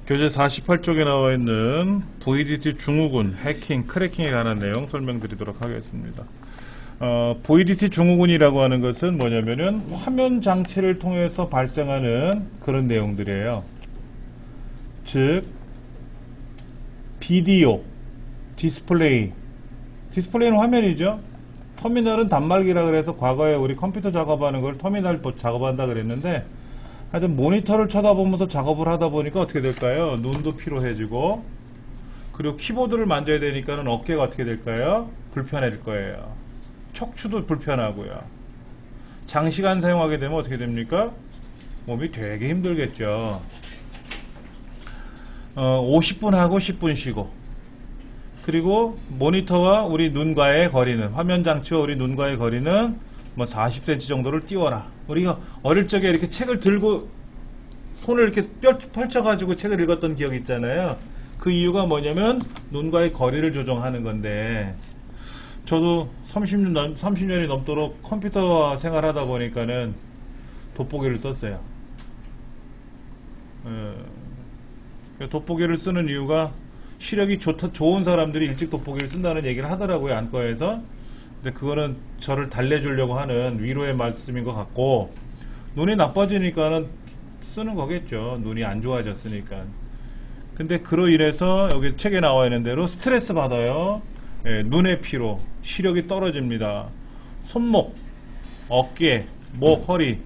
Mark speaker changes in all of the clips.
Speaker 1: 교재 48쪽에 나와 있는 VDT 증후군, 해킹, 크래킹에 관한 내용 설명드리도록 하겠습니다. VDT 증후군이라고 하는 것은 뭐냐면은 화면 장치를 통해서 발생하는 그런 내용들이에요. 즉, 비디오, 디스플레이는 화면이죠. 터미널은 단말기라 그래서 과거에 우리 컴퓨터 작업하는 걸 터미널 작업한다 그랬는데, 하여튼 모니터를 쳐다보면서 작업을 하다 보니까 어떻게 될까요? 눈도 피로해지고, 그리고 키보드를 만져야 되니까는 어깨가 어떻게 될까요? 불편해질 거예요. 척추도 불편하고요. 장시간 사용하게 되면 어떻게 됩니까? 몸이 되게 힘들겠죠. 50분 하고 10분 쉬고, 그리고 모니터와 우리 눈과의 거리는, 화면 장치와 우리 눈과의 거리는 뭐 40cm 정도를 띄워라. 우리가 어릴 적에 이렇게 책을 들고 손을 이렇게 펼쳐가지고 책을 읽었던 기억이 있잖아요. 그 이유가 뭐냐면 눈과의 거리를 조정하는 건데, 저도 30년이 넘도록 컴퓨터 생활하다 보니까는 돋보기를 썼어요. 돋보기를 쓰는 이유가 시력이 좋은 사람들이 일찍 돋보기를 쓴다는 얘기를 하더라고요, 안과에서. 근데 그거는 저를 달래주려고 하는 위로의 말씀인 것 같고, 눈이 나빠지니까는 쓰는 거겠죠. 눈이 안 좋아졌으니까. 근데 그로 인해서 여기 책에 나와 있는 대로 스트레스 받아요. 눈의 피로, 시력이 떨어집니다. 손목, 어깨, 목, 허리.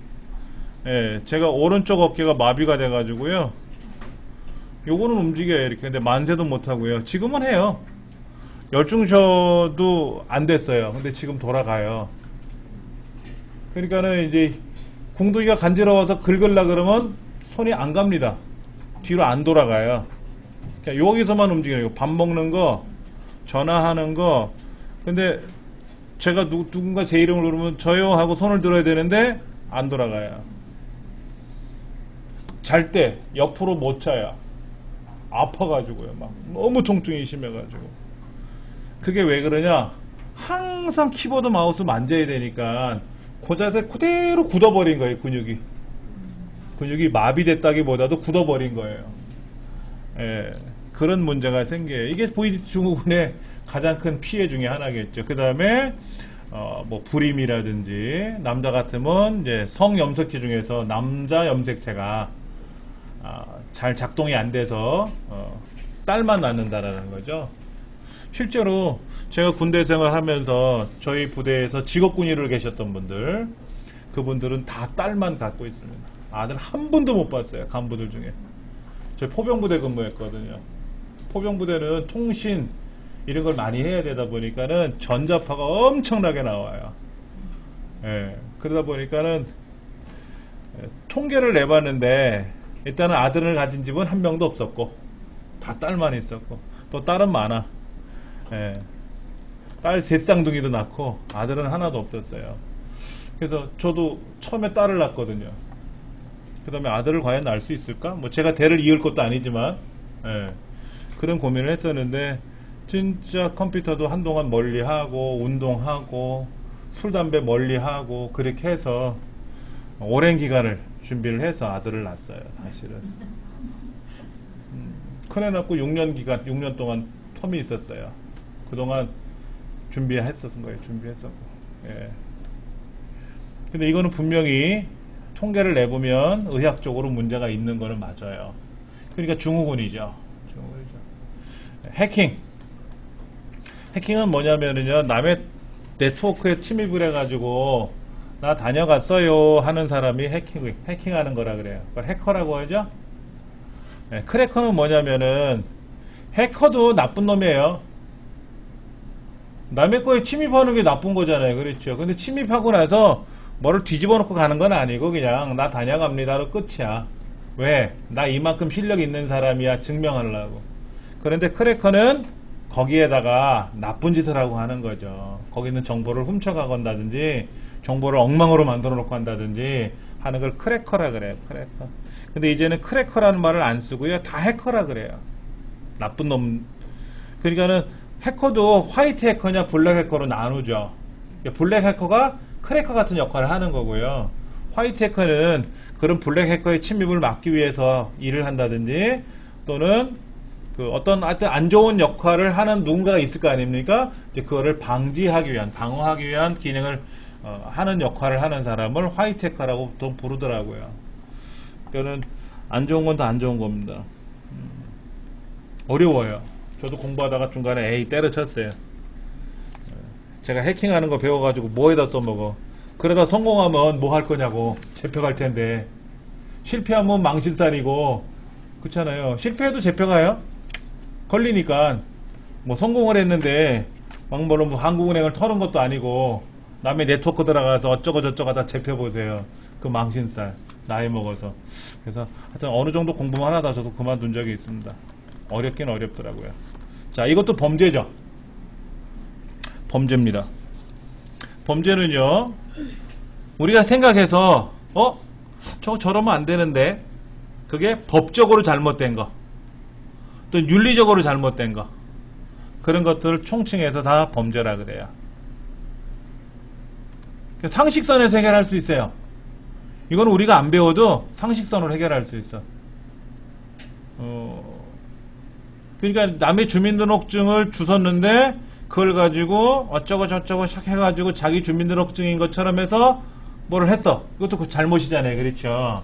Speaker 1: 제가 오른쪽 어깨가 마비가 돼가지고요. 요거는 움직여요, 이렇게. 근데 만세도 못하고요. 지금은 해요. 열중셔도 안 됐어요. 근데 지금 돌아가요. 그러니까는 이제 궁둥이가 간지러워서 긁으려 그러면 손이 안 갑니다. 뒤로 안 돌아가요. 그러니까 여기서만 움직이는 거. 밥 먹는 거, 전화하는 거. 근데 제가 누군가 제 이름을 부르면 저요 하고 손을 들어야 되는데 안 돌아가요. 잘 때 옆으로 못 자요. 아파가지고요. 막 너무 통증이 심해가지고. 그게 왜 그러냐? 항상 키보드 마우스 만져야 되니까 그 자세 그대로 굳어버린 거예요. 근육이 마비됐다기보다도 굳어버린 거예요. 그런 문제가 생겨요. 이게 VDT 증후군의 가장 큰 피해 중에 하나겠죠. 그 다음에 뭐 불임이라든지, 남자 같으면 이제 성염색체 중에서 남자 염색체가 잘 작동이 안 돼서 딸만 낳는다라는 거죠. 실제로 제가 군대 생활하면서 저희 부대에서 직업군의를 계셨던 분들, 그분들은 다 딸만 갖고 있습니다. 아들 한 분도 못 봤어요. 간부들 중에. 저희 포병부대 근무했거든요. 포병부대는 통신 이런 걸 많이 해야 되다 보니까는 전자파가 엄청나게 나와요. 그러다 보니까는 통계를 내봤는데, 일단은 아들을 가진 집은 한 명도 없었고 다 딸만 있었고, 또 딸은 많아. 딸 세 쌍둥이도 낳고 아들은 하나도 없었어요. 그래서 저도 처음에 딸을 낳았거든요. 그 다음에 아들을 과연 낳을 수 있을까? 뭐 제가 대를 이을 것도 아니지만 그런 고민을 했었는데, 진짜 컴퓨터도 한동안 멀리하고 운동하고 술 담배 멀리하고 그렇게 해서 오랜 기간을 준비를 해서 아들을 낳았어요. 사실은 큰애 낳고 6년 동안 텀이 있었어요. 그동안 준비했었던 거예요. 준비했었고. 근데 이거는 분명히 통계를 내보면 의학적으로 문제가 있는 거는 맞아요. 그러니까 증후군이죠. 해킹은 뭐냐면은요, 남의 네트워크에 침입을 해가지고 나 다녀갔어요 하는 사람이 해킹하는 거라 그래요. 그걸 해커라고 하죠. 크래커는 뭐냐면은, 해커도 나쁜 놈이에요. 남의 거에 침입하는 게 나쁜 거잖아요. 그렇죠. 근데 침입하고 나서 뭐를 뒤집어 놓고 가는 건 아니고 그냥 나 다녀갑니다로 끝이야. 왜? 나 이만큼 실력 있는 사람이야 증명하려고. 그런데 크래커는 거기에다가 나쁜 짓을 하고 하는 거죠. 거기 있는 정보를 훔쳐가건다든지 정보를 엉망으로 만들어 놓고 한다든지 하는 걸 크래커라 그래요. 크래커. 근데 이제는 크래커라는 말을 안 쓰고요, 다 해커라 그래요. 나쁜 놈. 그러니까는 해커도 화이트 해커냐 블랙 해커로 나누죠. 블랙 해커가 크래커 같은 역할을 하는 거고요. 화이트 해커는 그런 블랙 해커의 침입을 막기 위해서 일을 한다든지, 또는 그 어떤 하여튼 안 좋은 역할을 하는 누군가가 있을 거 아닙니까? 이제 그거를 방지하기 위한, 방어하기 위한 기능을 하는 역할을 하는 사람을 화이트 해커라고 보통 부르더라고요. 그거는 안 좋은 건 다 안 좋은 겁니다. 어려워요. 저도 공부하다가 중간에 에이 때려쳤어요. 제가 해킹하는 거 배워가지고 뭐에다 써먹어. 그러다 성공하면 뭐 할 거냐고. 잡혀갈 텐데. 실패하면 망신살이고. 그렇잖아요. 실패해도 잡혀가요. 걸리니까. 뭐 성공을 했는데 막 뭐 한국은행을 털은 것도 아니고 남의 네트워크 들어가서 어쩌고 저쩌고 하다 잡혀보세요. 그 망신살. 나이 먹어서. 그래서 하여튼 어느 정도 공부만 하다 저도 그만둔 적이 있습니다. 어렵긴 어렵더라고요. 자, 이것도 범죄죠. 범죄입니다. 범죄는요, 우리가 생각해서 저거 저러면 안 되는데, 그게 법적으로 잘못된 거, 또 윤리적으로 잘못된 거, 그런 것들을 총칭해서 다 범죄라 그래요. 상식선에서 해결할 수 있어요. 이건 우리가 안 배워도 상식선으로 해결할 수 있어. 그러니까 남의 주민등록증을 주웠는데 그걸 가지고 어쩌고 저쩌고 샥 해가지고 자기 주민등록증인 것처럼 해서 뭐를 했어. 이것도 그 잘못이잖아요. 그렇죠?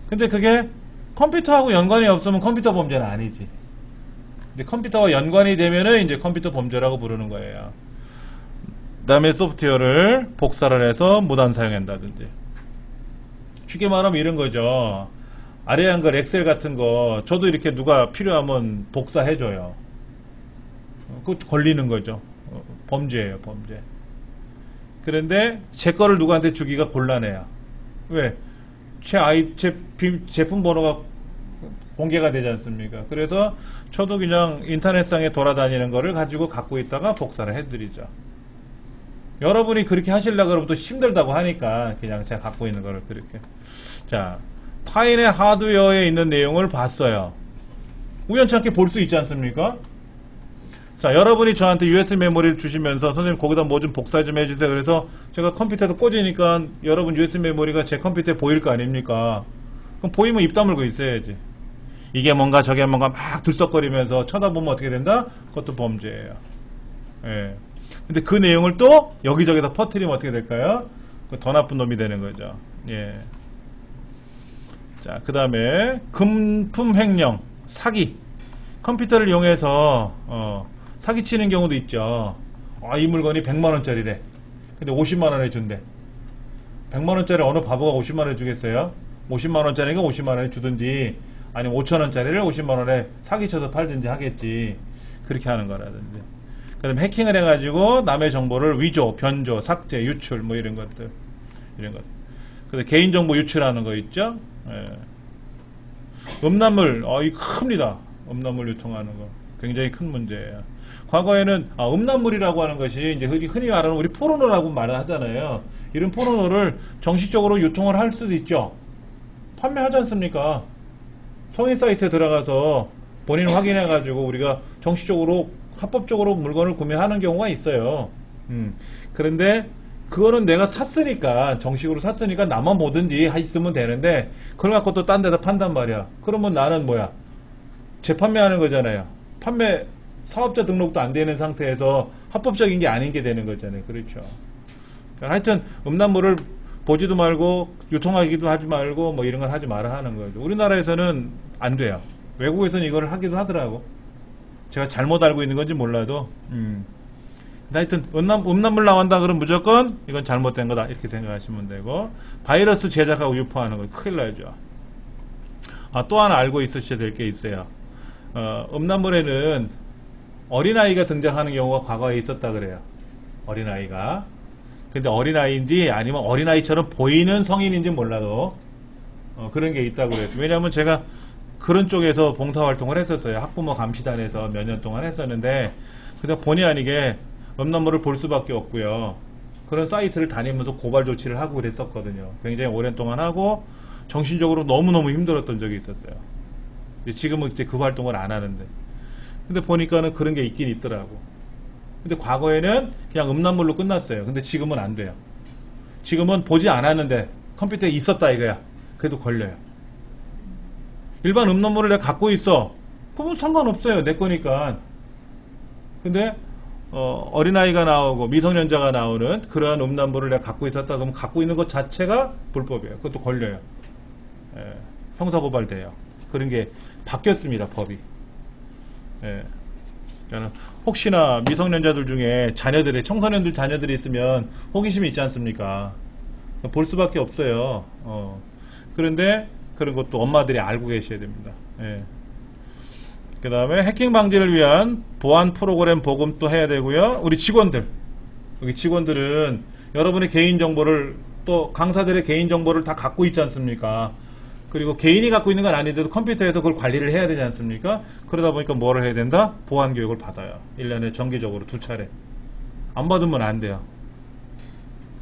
Speaker 1: 근데 그게 컴퓨터하고 연관이 없으면 컴퓨터 범죄는 아니지. 근데 컴퓨터와 연관이 되면은 이제 컴퓨터 범죄라고 부르는 거예요. 남의 소프트웨어를 복사를 해서 무단 사용한다든지. 쉽게 말하면 이런 거죠. 아래 한글 엑셀 같은 거 저도 이렇게 누가 필요하면 복사해줘요. 그거 걸리는 거죠. 범죄예요. 범죄. 그런데 제 거를 누구한테 주기가 곤란해요. 왜? 제 제품 번호가 공개가 되지 않습니까? 그래서 저도 그냥 인터넷상에 돌아다니는 거를 가지고 갖고 있다가 복사를 해드리죠. 여러분이 그렇게 하시려고 그러면 또 힘들다고 하니까 그냥 제가 갖고 있는 거를 그렇게. 자, 타인의 하드웨어에 있는 내용을 봤어요. 우연찮게 볼 수 있지 않습니까? 자, 여러분이 저한테 USB 메모리를 주시면서 선생님 거기다 뭐 좀 복사 좀 해주세요. 그래서 제가 컴퓨터에도 꽂으니까 여러분 USB 메모리가 제 컴퓨터에 보일 거 아닙니까? 그럼 보이면 입 다물고 있어야지. 이게 뭔가 저게 뭔가 막 들썩거리면서 쳐다보면 어떻게 된다? 그것도 범죄예요. 예. 근데 그 내용을 또 여기저기다 퍼뜨리면 어떻게 될까요? 더 나쁜 놈이 되는 거죠. 예. 자, 그 다음에 금품 횡령, 사기. 컴퓨터를 이용해서 사기치는 경우도 있죠. 이 물건이 100만원짜리래. 근데 50만원에 준대. 100만원짜리 어느 바보가 50만원에 주겠어요? 50만원짜리가 50만원에 주든지 아니면 5천원짜리를 50만원에 사기쳐서 팔든지 하겠지. 그렇게 하는 거라든지. 그 다음에 해킹을 해가지고 남의 정보를 위조, 변조, 삭제, 유출 뭐 이런 것들. 이런 것. 그다음에 개인정보 유출하는 거 있죠? 예. 음란물, 이 큽니다. 음란물 유통하는 거. 굉장히 큰 문제예요. 과거에는, 음란물이라고 하는 것이, 이제 흔히 말하는 우리 포르노라고 말을 하잖아요. 이런 포르노를 정식적으로 유통을 할 수도 있죠. 판매하지 않습니까? 성인 사이트에 들어가서 본인 확인해가지고 우리가 정식적으로, 합법적으로 물건을 구매하는 경우가 있어요. 그런데, 그거는 내가 샀으니까 정식으로 샀으니까 나만 보든지 있으면 되는데 그걸 갖고 또 딴 데다 판단 말이야. 그러면 나는 뭐야? 재판매하는 거잖아요. 판매 사업자 등록도 안 되는 상태에서 합법적인 게 아닌 게 되는 거잖아요. 그렇죠. 그러니까 하여튼 음란물을 보지도 말고 유통하기도 하지 말고 뭐 이런 걸 하지 마라 하는 거죠. 우리나라에서는 안 돼요. 외국에서는 이걸 하기도 하더라고. 제가 잘못 알고 있는 건지 몰라도 하여튼 음란물 나온다 그러면 무조건 이건 잘못된 거다 이렇게 생각하시면 되고, 바이러스 제작하고 유포하는 거 큰일 나죠. 또 하나 알고 있으셔야 될 게 있어요. 음란물에는 어린아이가 등장하는 경우가 과거에 있었다 그래요. 어린아이가. 근데 어린아이인지 아니면 어린아이처럼 보이는 성인인지 몰라도 그런 게 있다고 그래요. 왜냐하면 제가 그런 쪽에서 봉사활동을 했었어요. 학부모 감시단에서 몇 년 동안 했었는데, 그냥 본의 아니게 음란물을 볼 수밖에 없고요. 그런 사이트를 다니면서 고발 조치를 하고 그랬었거든요. 굉장히 오랜 동안 하고 정신적으로 너무너무 힘들었던 적이 있었어요. 지금은 이제 그 활동을 안 하는데. 근데 보니까는 그런 게 있긴 있더라고. 근데 과거에는 그냥 음란물로 끝났어요. 근데 지금은 안 돼요. 지금은 보지 않았는데 컴퓨터에 있었다 이거야. 그래도 걸려요. 일반 음란물을 내가 갖고 있어. 그건 상관없어요. 내 거니까. 근데 어린아이가 나오고 미성년자가 나오는 그러한 음란물을 내가 갖고 있었다 그러면 갖고 있는 것 자체가 불법이에요. 그것도 걸려요. 예, 형사고발돼요. 그런 게 바뀌었습니다. 법이. 예. 그러니까 혹시나 미성년자들 중에 자녀들이 청소년들 자녀들이 있으면 호기심이 있지 않습니까? 볼 수밖에 없어요. 그런데 그런 것도 엄마들이 알고 계셔야 됩니다. 예. 그 다음에 해킹 방지를 위한 보안 프로그램 보급도 해야 되고요. 우리 직원들, 여기 직원들은 여러분의 개인정보를 또 강사들의 개인정보를 다 갖고 있지 않습니까? 그리고 개인이 갖고 있는 건 아닌데도 컴퓨터에서 그걸 관리를 해야 되지 않습니까? 그러다 보니까 뭐를 해야 된다? 보안 교육을 받아요. 1년에 정기적으로 2차례. 안 받으면 안 돼요.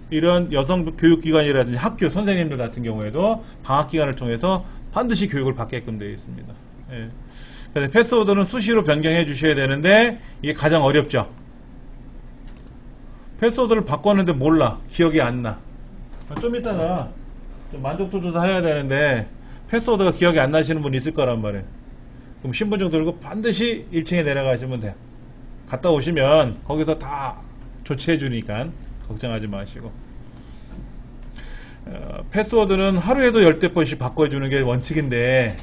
Speaker 1: 이런 여성 교육기관이라든지 학교 선생님들 같은 경우에도 방학기간을 통해서 반드시 교육을 받게끔 되어 있습니다. 예. 그래서 패스워드는 수시로 변경해 주셔야 되는데 이게 가장 어렵죠. 패스워드를 바꿨는데 몰라. 기억이 안 나. 좀 이따가 좀 만족도 조사해야 되는데 패스워드가 기억이 안 나시는 분 있을 거란 말이에요. 그럼 신분증 들고 반드시 1층에 내려가시면 돼요. 갔다 오시면 거기서 다 조치해 주니까 걱정하지 마시고. 패스워드는 하루에도 10번씩 바꿔주는 게 원칙인데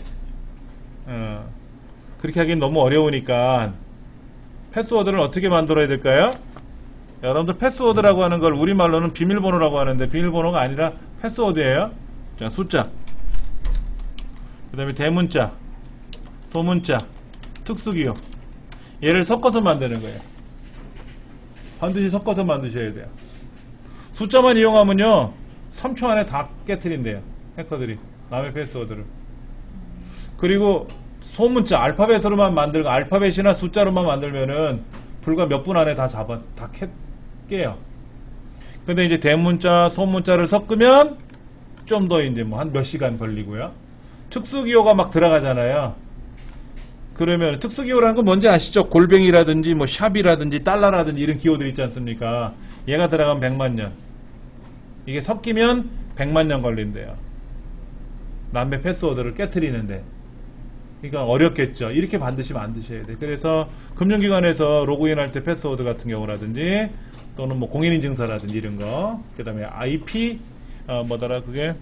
Speaker 1: 그렇게 하긴 너무 어려우니까 패스워드를 어떻게 만들어야 될까요? 여러분들 패스워드라고 하는 걸 우리말로는 비밀번호라고 하는데 비밀번호가 아니라 패스워드예요. 자, 숫자, 그 다음에 대문자, 소문자, 특수기호, 얘를 섞어서 만드는 거예요. 반드시 섞어서 만드셔야 돼요. 숫자만 이용하면요 3초 안에 다 깨트린대요. 해커들이 남의 패스워드를. 그리고 소문자 알파벳으로만 만들고 알파벳이나 숫자로만 만들면은 불과 몇 분 안에 다 깨요. 근데 이제 대문자, 소문자를 섞으면 좀 더 이제 뭐 한 몇 시간 걸리고요. 특수기호가 막 들어가잖아요. 그러면 특수기호라는 건 뭔지 아시죠? 골뱅이라든지 뭐 샵이라든지 달러라든지 이런 기호들 있지 않습니까? 얘가 들어가면 100만 년. 이게 섞이면 100만 년 걸린대요. 남의 패스워드를 깨트리는데. 그러니까 어렵겠죠. 이렇게 반드시 만드셔야 돼요. 그래서 금융기관에서 로그인할 때 패스워드 같은 경우라든지 또는 뭐 공인인증서라든지 이런 거, 그 다음에 IP 뭐더라 그게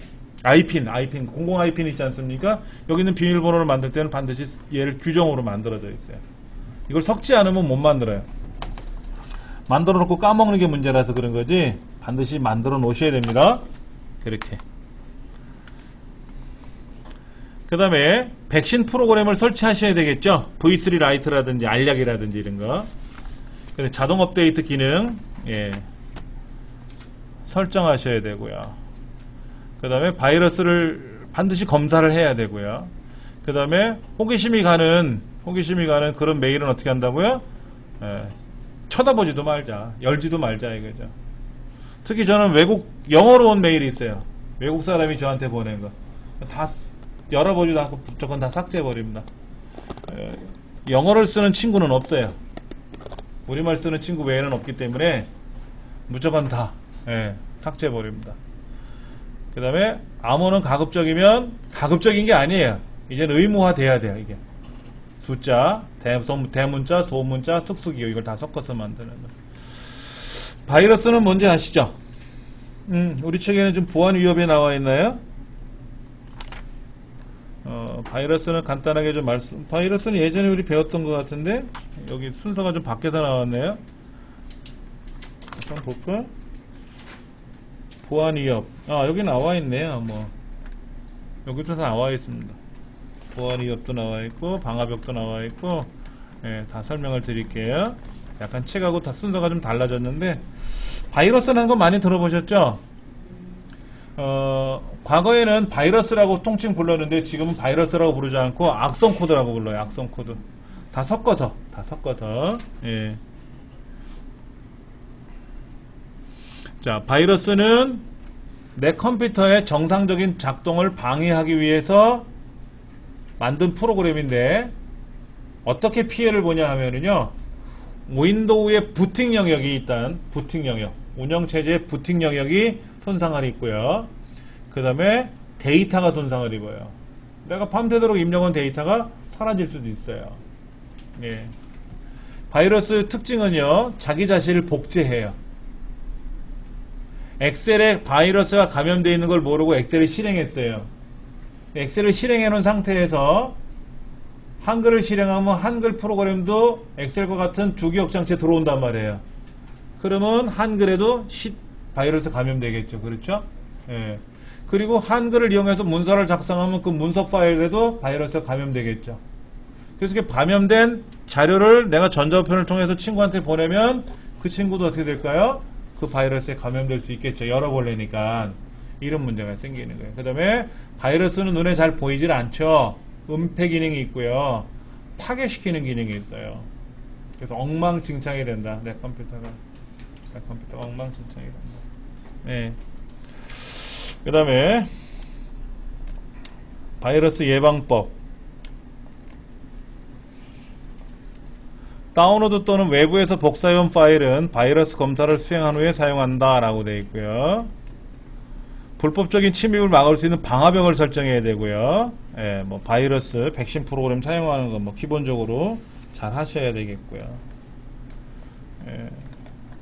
Speaker 1: IPN 공공 IPN 있지 않습니까? 여기 있는 비밀번호를 만들 때는 반드시 얘를 규정으로 만들어져 있어요. 이걸 섞지 않으면 못 만들어요. 만들어 놓고 까먹는 게 문제라서 그런 거지 반드시 만들어 놓으셔야 됩니다. 그렇게. 그 다음에 백신 프로그램을 설치하셔야 되겠죠. V3 라이트라든지 알약이라든지 이런 거. 자동 업데이트 기능 설정하셔야 되고요. 그 다음에 바이러스를 반드시 검사를 해야 되고요. 그 다음에 호기심이 가는 그런 메일은 어떻게 한다고요? 쳐다보지도 말자, 열지도 말자 이거죠. 특히 저는 영어로 온 메일이 있어요. 외국 사람이 저한테 보낸 거 다 열어보지도 않고 무조건 다 삭제해버립니다. 영어를 쓰는 친구는 없어요. 우리말 쓰는 친구 외에는 없기 때문에 무조건 다 삭제해버립니다. 그 다음에 암호는 가급적이면 가급적인 게 아니에요. 이제는 의무화 돼야 돼요. 이게 숫자, 대문자, 소문자, 특수기호 이걸 다 섞어서 만드는 거. 바이러스는 뭔지 아시죠? 우리 책에는 좀 보안 위협에 나와 있나요? 바이러스는 간단하게 좀 바이러스는 예전에 우리 배웠던 것 같은데 여기 순서가 좀 바뀌어서 나왔네요. 한번 볼까? 보안 위협. 여기 나와 있네요. 뭐 여기도 다 나와 있습니다. 보안 위협도 나와 있고 방화벽도 나와 있고 다 설명을 드릴게요. 약간 책하고 다 순서가 좀 달라졌는데 바이러스라는 거 많이 들어보셨죠? 과거에는 바이러스라고 통칭 불렀는데 지금은 바이러스라고 부르지 않고 악성 코드라고 불러요. 악성 코드. 다 섞어서. 자, 바이러스는 내 컴퓨터의 정상적인 작동을 방해하기 위해서 만든 프로그램인데 어떻게 피해를 보냐 하면은요, 윈도우의 부팅 영역이 일단 부팅 영역, 운영체제의 부팅 영역이 손상을 입고요. 그 다음에 데이터가 손상을 입어요. 내가 밤새도록 입력한 데이터가 사라질 수도 있어요. 예. 바이러스 특징은요, 자기 자신을 복제해요. 엑셀에 바이러스가 감염되어 있는 걸 모르고 엑셀을 실행했어요. 엑셀을 실행해 놓은 상태에서 한글을 실행하면 한글 프로그램도 엑셀과 같은 주기억장치에 들어온단 말이에요. 그러면 한글에도 바이러스 감염되겠죠. 그렇죠? 예. 그리고 한글을 이용해서 문서를 작성하면 그 문서 파일에도 바이러스가 감염되겠죠. 그래서 이렇게 감염된 자료를 내가 전자우편을 통해서 친구한테 보내면 그 친구도 어떻게 될까요? 그 바이러스에 감염될 수 있겠죠. 열어볼래니까. 이런 문제가 생기는 거예요. 그 다음에 바이러스는 눈에 잘 보이질 않죠. 은폐 기능이 있고요. 파괴시키는 기능이 있어요. 그래서 엉망진창이 된다. 내 컴퓨터가 엉망진창이 된다. 네. 그 다음에 바이러스 예방법. 다운로드 또는 외부에서 복사해온 파일은 바이러스 검사를 수행한 후에 사용한다 라고 되어 있고요. 불법적인 침입을 막을 수 있는 방화벽을 설정해야 되고요. 예, 뭐 바이러스 백신 프로그램 사용하는 건 뭐 기본적으로 잘 하셔야 되겠고요. 예,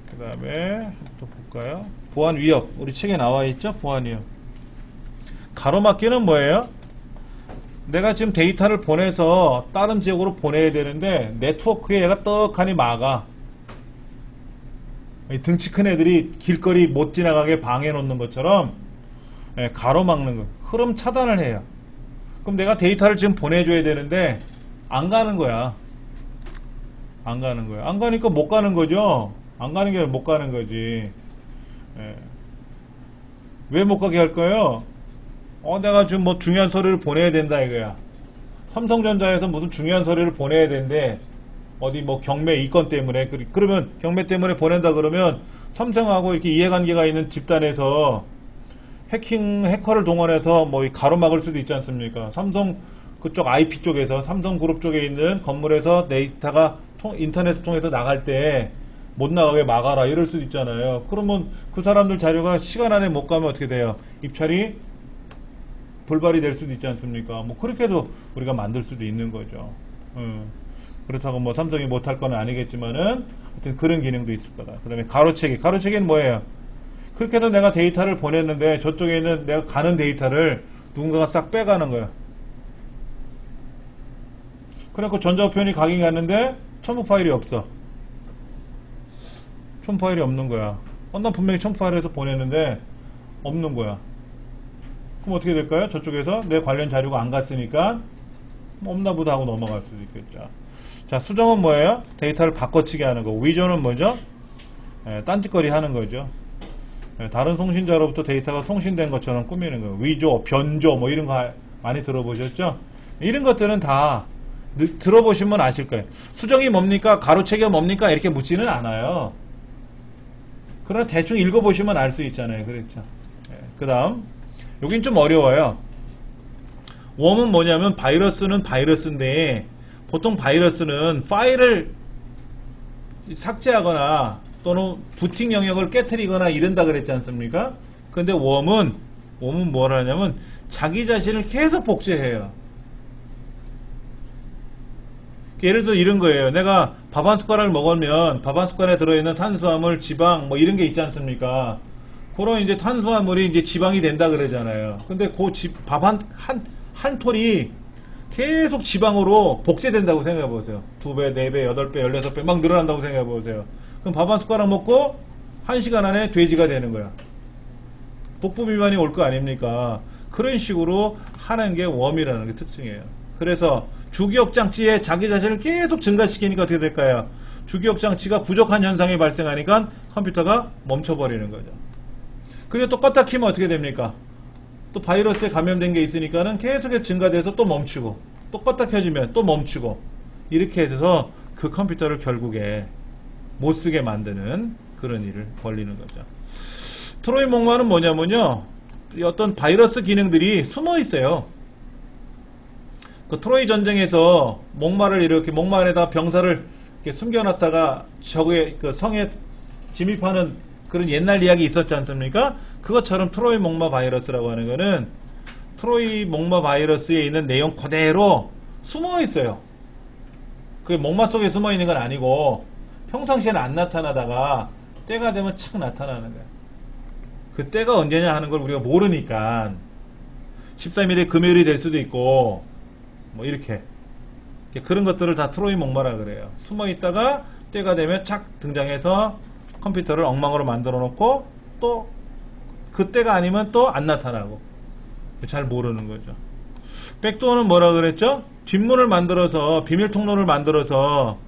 Speaker 1: 그 다음에 또 볼까요? 보안 위협. 우리 책에 나와 있죠? 보안 위협. 가로막기는 뭐예요? 내가 지금 데이터를 보내서 다른 지역으로 보내야 되는데 네트워크에 얘가 떡하니 막아. 등치 큰 애들이 길거리 못 지나가게 방해 놓는 것처럼 가로막는 거. 흐름 차단을 해요. 그럼 내가 데이터를 지금 보내줘야 되는데 안 가는 거야. 안 가는 거야. 안 가니까 못 가는 거죠. 안 가는 게 아니라 못 가는 거지. 왜 못 가게 할 거예요? 내가 지금 뭐 중요한 서류를 보내야 된다 이거야. 삼성전자에서 무슨 중요한 서류를 보내야 되는데 어디 뭐 경매 이건 때문에 그러면 경매 때문에 보낸다 그러면 삼성하고 이렇게 이해관계가 있는 집단에서 해커를 동원해서 뭐 가로막을 수도 있지 않습니까? 삼성 그쪽 IP 쪽에서 삼성그룹 쪽에 있는 건물에서 데이터가 인터넷을 통해서 나갈 때 못 나가게 막아라 이럴 수도 있잖아요. 그러면 그 사람들 자료가 시간 안에 못 가면 어떻게 돼요? 입찰이 불발이 될 수도 있지 않습니까? 뭐 그렇게도 우리가 만들 수도 있는 거죠. 그렇다고 뭐 삼성이 못할 건 아니겠지만은 하여튼 그런 기능도 있을 거다. 그 다음에 가로채기. 가로채기는 뭐예요? 그렇게 해서 내가 데이터를 보냈는데 저쪽에 있는 내가 가는 데이터를 누군가가 싹 빼가는 거야. 그래갖고 전자우편이 가긴 갔는데 첨부 파일이 없어. 첨부 파일이 없는 거야. 난 분명히 첨부 파일에서 보냈는데 없는 거야. 그럼 어떻게 될까요? 저쪽에서 내 관련 자료가 안 갔으니까 없나 보다 하고 넘어갈 수도 있겠죠. 자, 수정은 뭐예요? 데이터를 바꿔치기 하는 거. 위조는 뭐죠? 딴짓거리 하는 거죠. 다른 송신자로부터 데이터가 송신된 것처럼 꾸미는 거예요. 위조, 변조 뭐 이런 거 많이 들어보셨죠? 이런 것들은 다 들어보시면 아실 거예요. 수정이 뭡니까? 가로채기가 뭡니까? 이렇게 묻지는 않아요. 그러나 대충 읽어보시면 알 수 있잖아요. 그렇죠? 그 다음 여긴 좀 어려워요. 웜은 뭐냐면 바이러스는 바이러스인데 보통 바이러스는 파일을 삭제하거나 또는 부팅 영역을 깨트리거나 이런다 그랬지 않습니까? 근데 웜은 뭘 하냐면 자기 자신을 계속 복제해요. 예를 들어 이런 거예요. 내가 밥 한 숟가락을 먹으면 밥 한 숟가락에 들어있는 탄수화물, 지방 뭐 이런 게 있지 않습니까? 그런 이제 탄수화물이 이제 지방이 된다 그러잖아요. 근데 그 밥 한 톨이 계속 지방으로 복제된다고 생각해 보세요. 2배, 4배, 8배, 16배 막 늘어난다고 생각해 보세요. 그럼 밥 한 숟가락 먹고 1시간 안에 돼지가 되는 거야. 복부 비만이 올 거 아닙니까? 그런 식으로 하는 게 웜이라는 게 특징이에요. 그래서 주기억 장치에 자기 자신을 계속 증가시키니까 어떻게 될까요? 주기억 장치가 부족한 현상이 발생하니까 컴퓨터가 멈춰버리는 거죠. 그리고 또 껐다 키면 어떻게 됩니까? 또 바이러스에 감염된 게 있으니까는 계속 증가돼서 또 멈추고 또 껐다 켜지면 또 멈추고 이렇게 해서 그 컴퓨터를 결국에 못 쓰게 만드는 그런 일을 벌리는 거죠. 트로이 목마는 뭐냐면요, 어떤 바이러스 기능들이 숨어 있어요. 그 트로이 전쟁에서 목마를 이렇게 목마 안에다 병사를 이렇게 숨겨놨다가 적의 그 성에 진입하는 그런 옛날 이야기 있었지 않습니까? 그것처럼 트로이 목마 바이러스라고 하는 거는 트로이 목마 바이러스에 있는 내용 그대로 숨어 있어요. 그게 목마 속에 숨어 있는 건 아니고 평상시에는 안 나타나다가 때가 되면 착 나타나는 거야. 그 때가 언제냐 하는 걸 우리가 모르니까 13일에 금요일이 될 수도 있고 뭐 이렇게 그런 것들을 다 트로이 목마라 그래요. 숨어 있다가 때가 되면 착 등장해서 컴퓨터를 엉망으로 만들어 놓고 또 그때가 아니면 또 안 나타나고 잘 모르는 거죠. 백도어는 뭐라 그랬죠? 뒷문을 만들어서 비밀 통로를 만들어서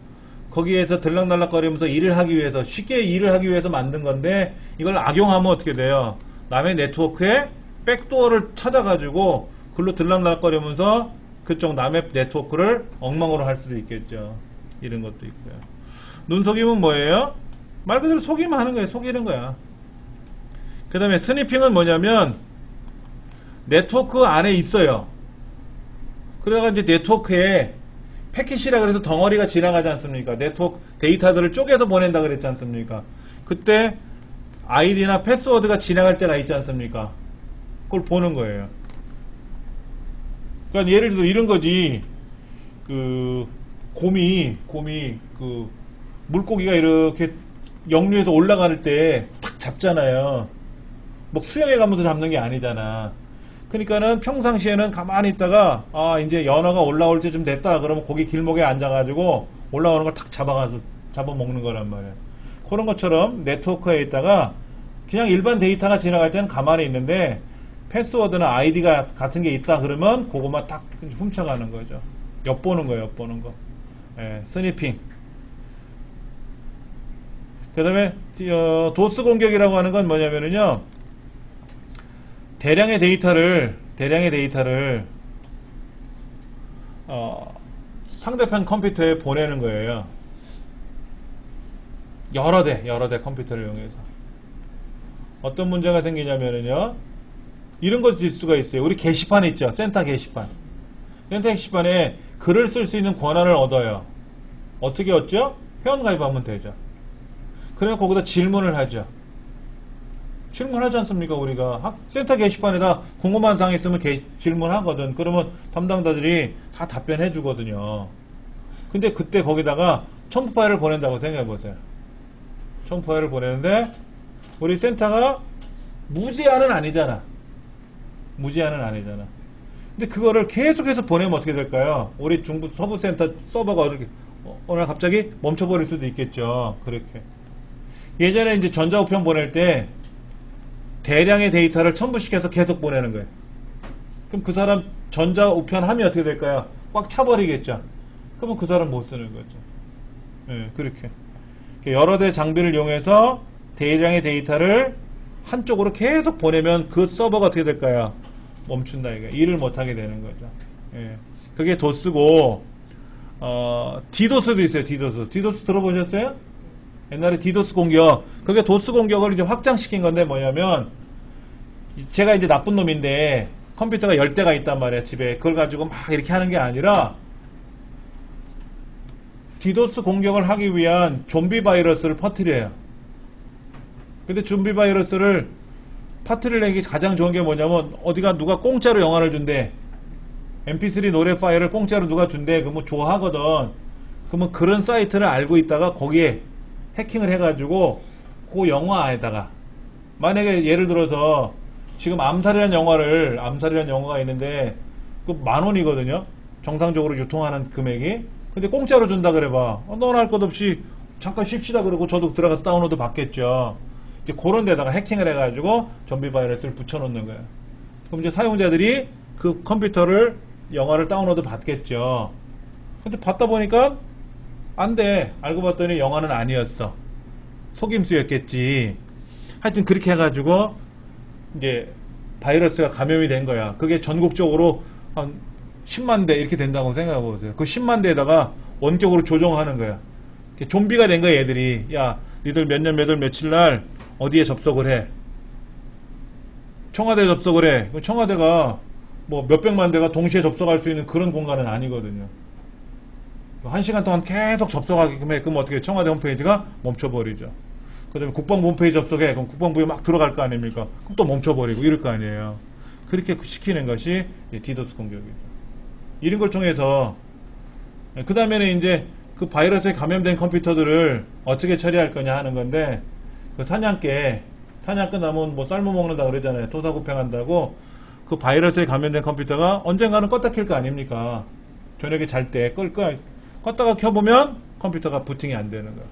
Speaker 1: 거기에서 들락날락거리면서 일을 하기 위해서 쉽게 일을 하기 위해서 만든 건데 이걸 악용하면 어떻게 돼요? 남의 네트워크에 백도어를 찾아가지고 글로 들락날락거리면서 그쪽 남의 네트워크를 엉망으로 할 수도 있겠죠. 이런 것도 있고요. 눈속임은 뭐예요? 말 그대로 속임을 하는 거예요. 속이는 거야. 그 다음에 스니핑은 뭐냐면 네트워크 안에 있어요. 그래가 이제 네트워크에 패킷이라 그래서 덩어리가 지나가지 않습니까? 네트워크 데이터들을 쪼개서 보낸다 그랬지 않습니까? 그때 아이디나 패스워드가 지나갈 때가 있지 않습니까? 그걸 보는 거예요. 그러니까 예를 들어 이런 거지. 그 곰이 그 물고기가 이렇게 역류해서 올라갈 때 탁 잡잖아요. 뭐 수영해 가면서 잡는 게 아니잖아. 그러니까는 평상시에는 가만히 있다가 아 이제 연어가 올라올 때 좀 됐다 그러면 거기 길목에 앉아가지고 올라오는 걸 탁 잡아가서 잡아먹는 거란 말이에요. 그런 것처럼 네트워크에 있다가 그냥 일반 데이터가 지나갈 때는 가만히 있는데 패스워드나 아이디가 같은 게 있다 그러면 그것만 딱 훔쳐가는 거죠. 엿보는 거예요. 엿보는 거. 예, 스니핑. 그 다음에 도스 공격이라고 하는 건 뭐냐면은요, 대량의 데이터를 상대편 컴퓨터에 보내는 거예요. 여러 대 컴퓨터를 이용해서. 어떤 문제가 생기냐면은요, 이런 것도 있을 수가 있어요. 우리 게시판 있죠. 센터 게시판. 센터 게시판에 글을 쓸 수 있는 권한을 얻어요. 어떻게 얻죠? 회원가입하면 되죠. 그래서 거기다 질문을 하죠. 질문하지 않습니까? 우리가 센터 게시판에다 궁금한 사항이 있으면 질문하거든. 그러면 담당자들이 다 답변해 주거든요. 근데 그때 거기다가 첨부 파일을 보낸다고 생각해 보세요. 첨부 파일을 보내는데 우리 센터가 무제한은 아니잖아. 근데 그거를 계속해서 보내면 어떻게 될까요? 우리 중부 서부센터 서버가 이렇게 오늘 갑자기 멈춰버릴 수도 있겠죠. 그렇게. 예전에 이제 전자우편 보낼 때 대량의 데이터를 첨부시켜서 계속 보내는 거예요. 그럼 그 사람 전자우편 하면 어떻게 될까요? 꽉 차버리겠죠. 그러면 그 사람 못 쓰는 거죠. 예, 그렇게. 여러 대 장비를 이용해서 대량의 데이터를 한쪽으로 계속 보내면 그 서버가 어떻게 될까요? 멈춘다 이거. 일을 못하게 되는 거죠. 예. 그게 도스고 디도스도 있어요. 디도스 들어보셨어요? 옛날에 디도스 공격. 그게 도스 공격을 이제 확장시킨 건데 뭐냐면 제가 이제 나쁜 놈인데 컴퓨터가 10대가 있단 말이에요. 집에. 그걸 가지고 막 이렇게 하는 게 아니라 디도스 공격을 하기 위한 좀비 바이러스를 퍼뜨려요. 근데 좀비 바이러스를 퍼뜨리려기 가장 좋은 게 뭐냐면 어디가 누가 공짜로 영화를 준대. mp3 노래 파일을 공짜로 누가 준대. 그러면 좋아하거든. 그러면 그런 사이트를 알고 있다가 거기에 해킹을 해가지고 그 영화 안에다가 만약에 예를 들어서 지금 암살이라는 영화가 있는데 그 10,000원이거든요. 정상적으로 유통하는 금액이. 근데 공짜로 준다 그래봐. 너는 할 것 없이 잠깐 쉽시다 그러고 저도 들어가서 다운로드 받겠죠. 이제 그런 데다가 해킹을 해가지고 좀비 바이러스를 붙여놓는 거예요. 그럼 이제 사용자들이 그 컴퓨터를 영화를 다운로드 받겠죠. 근데 받다 보니까 안 돼. 알고 봤더니 영화는 아니었어. 속임수였겠지. 하여튼 그렇게 해가지고 이제 바이러스가 감염이 된 거야. 그게 전국적으로 한 10만 대 이렇게 된다고 생각해 보세요. 그 10만 대에다가 원격으로 조정하는 거야. 좀비가 된 거야, 얘들이. 야, 니들 몇 년, 몇 월, 며칠 날 어디에 접속을 해. 청와대에 접속을 해. 청와대가 뭐 몇백만 대가 동시에 접속할 수 있는 그런 공간은 아니거든요. 1시간 동안 계속 접속하게끔 해. 그럼 어떻게 청와대 홈페이지가 멈춰버리죠. 그 다음에 국방부 홈페이지 접속해. 그럼 국방부에 막 들어갈 거 아닙니까? 그럼 또 멈춰버리고 이럴 거 아니에요. 그렇게 시키는 것이 디도스 공격이죠. 이런 걸 통해서 그 다음에는 이제 그 바이러스에 감염된 컴퓨터들을 어떻게 처리할 거냐 하는 건데, 그 사냥 끝나면 뭐 삶아 먹는다 그러잖아요. 토사구팽한다고. 그 바이러스에 감염된 컴퓨터가 언젠가는 껐다 켤 거 아닙니까? 저녁에 잘 때 껐다가 켜보면 컴퓨터가 부팅이 안 되는 거야.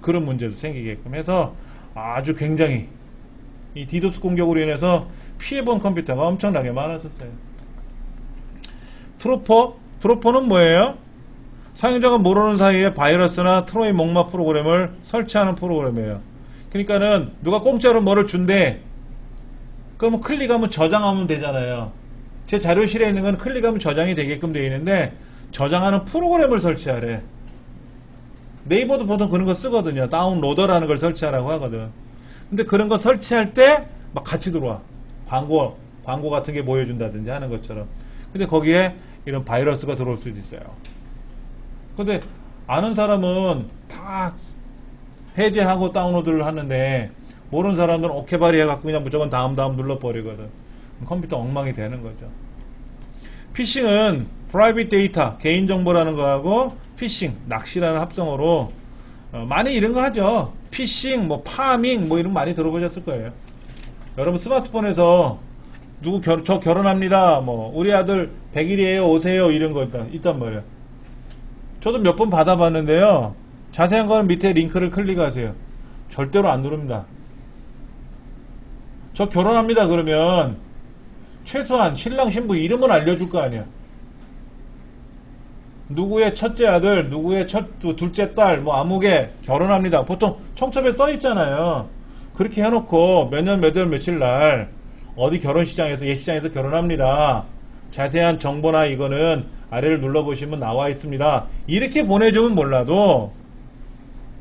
Speaker 1: 그런 문제도 생기게끔 해서 아주 굉장히 이 디도스 공격으로 인해서 피해본 컴퓨터가 엄청나게 많아졌어요. 트로퍼는 뭐예요? 사용자가 모르는 사이에 바이러스나 트로이 목마 프로그램을 설치하는 프로그램이에요. 그러니까는 누가 공짜로 뭐를 준대, 그러면 클릭하면 저장하면 되잖아요. 제 자료실에 있는 건 클릭하면 저장이 되게끔 되어 있는데, 저장하는 프로그램을 설치하래. 네이버도 보통 그런 거 쓰거든요. 다운로더라는 걸 설치하라고 하거든. 근데 그런 거 설치할 때 막 같이 들어와. 광고 같은 게 보여준다든지 하는 것처럼. 근데 거기에 이런 바이러스가 들어올 수도 있어요. 근데 아는 사람은 다 해제하고 다운로드를 하는데, 모르는 사람들은 오케바리 해갖고 그냥 무조건 다음 눌러버리거든. 컴퓨터 엉망이 되는 거죠. 피싱은 프라이빗 데이터, 개인정보라는 거하고 피싱, 낚시라는 합성어로 많이 이런 거 하죠. 피싱, 뭐 파밍, 뭐 이런 거 많이 들어보셨을 거예요. 여러분 스마트폰에서 저 결혼합니다, 뭐 우리 아들 100일이에요, 오세요, 이런 거 있단 말이에요. 저도 몇 번 받아봤는데요. 자세한 거는 밑에 링크를 클릭하세요. 절대로 안 누릅니다. 저 결혼합니다 그러면 최소한 신랑 신부 이름은 알려줄 거 아니야. 누구의 첫째 아들, 누구의 둘째 딸, 뭐 아무개 결혼합니다. 보통 청첩에 써 있잖아요. 그렇게 해놓고 몇 년 몇 월 며칠 날 어디 결혼시장에서, 예시장에서 결혼합니다. 자세한 정보나 이거는 아래를 눌러보시면 나와 있습니다. 이렇게 보내주면 몰라도,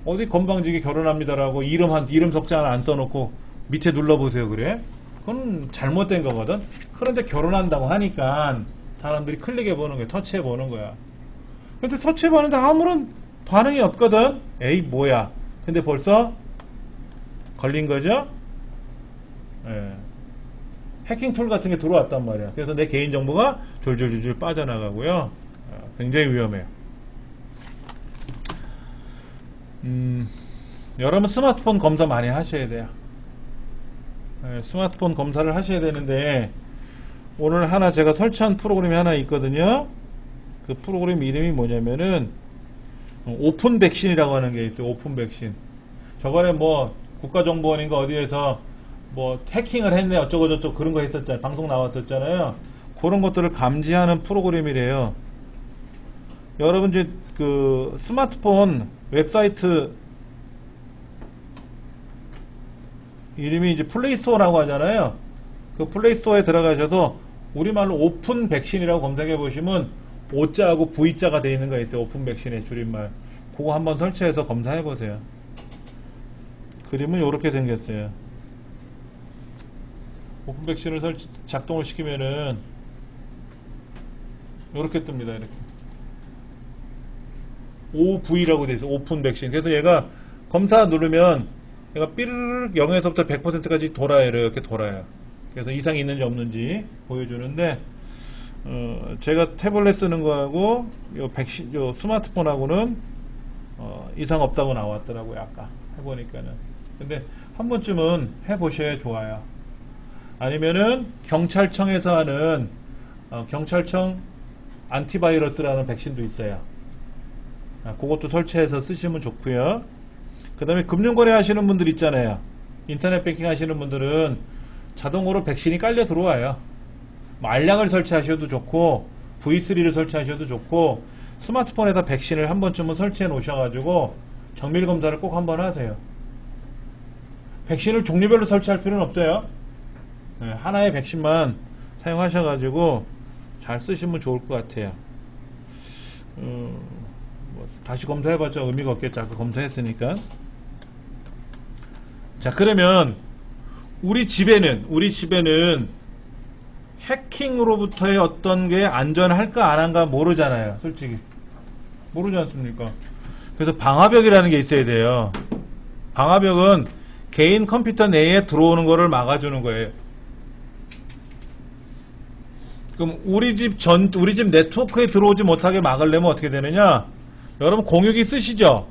Speaker 1: 어디 건방지게 결혼합니다라고 이름 석자 하나 안 써놓고 밑에 눌러보세요 그래? 그건 잘못된 거거든. 그런데 결혼한다고 하니까 사람들이 클릭해보는 거야. 터치해보는 거야. 근데 터치해보는데 아무런 반응이 없거든. 에이 뭐야. 근데 벌써 걸린 거죠? 예. 해킹 툴 같은 게 들어왔단 말이야. 그래서 내 개인정보가 졸졸졸 빠져나가고요. 굉장히 위험해요. 여러분 스마트폰 검사 많이 하셔야 돼요. 스마트폰 검사를 하셔야 되는데, 오늘 하나 제가 설치한 프로그램이 하나 있거든요. 그 프로그램 이름이 뭐냐면은 오픈 백신이라고 하는 게 있어요. 오픈 백신. 저번에 뭐 국가정보원인가 어디에서 뭐 해킹을 했네 어쩌고 저쩌고 그런 거 했었잖아요. 방송 나왔었잖아요. 그런 것들을 감지하는 프로그램이래요. 여러분 이제 그 스마트폰 웹사이트 이름이 이제 플레이스토어라고 하잖아요. 그 플레이스토어에 들어가셔서 우리말로 오픈 백신이라고 검색해 보시면 O자하고 V자가 되어 있는 거 있어요. 오픈 백신의 줄임말. 그거 한번 설치해서 검사해 보세요. 그림은 이렇게 생겼어요. 오픈 백신을 작동을 시키면은 이렇게 뜹니다. 이렇게 OV라고 되어 있어요. 오픈 백신. 그래서 얘가 검사 누르면 얘가 삐르르 0에서부터 100%까지 돌아요. 이렇게 돌아요. 그래서 이상이 있는지 없는지 보여주는데, 제가 태블릿 쓰는 거하고 요 스마트폰하고는 이상 없다고 나왔더라고요. 아까 해보니까는. 근데 한 번쯤은 해보셔야 좋아요. 아니면은 경찰청에서 하는 경찰청 안티바이러스라는 백신도 있어요. 그것도 설치해서 쓰시면 좋고요. 그 다음에 금융거래 하시는 분들 있잖아요. 인터넷 뱅킹 하시는 분들은 자동으로 백신이 깔려 들어와요. 알약을 설치하셔도 좋고 V3를 설치하셔도 좋고, 스마트폰에다 백신을 한 번쯤은 설치해 놓으셔가지고 정밀검사를 꼭 한번 하세요. 백신을 종류별로 설치할 필요는 없어요. 하나의 백신만 사용하셔가지고 잘 쓰시면 좋을 것 같아요. 뭐 다시 검사해봤자 의미가 없겠죠. 아까 검사했으니까. 자, 그러면 우리 집에는 해킹으로부터의 어떤 게 안전할까 안 한가 모르잖아요. 솔직히 모르지 않습니까? 그래서 방화벽이라는 게 있어야 돼요. 방화벽은 개인 컴퓨터 내에 들어오는 거를 막아주는 거예요. 그럼 우리 집 네트워크에 들어오지 못하게 막으려면 어떻게 되느냐? 여러분 공유기 쓰시죠?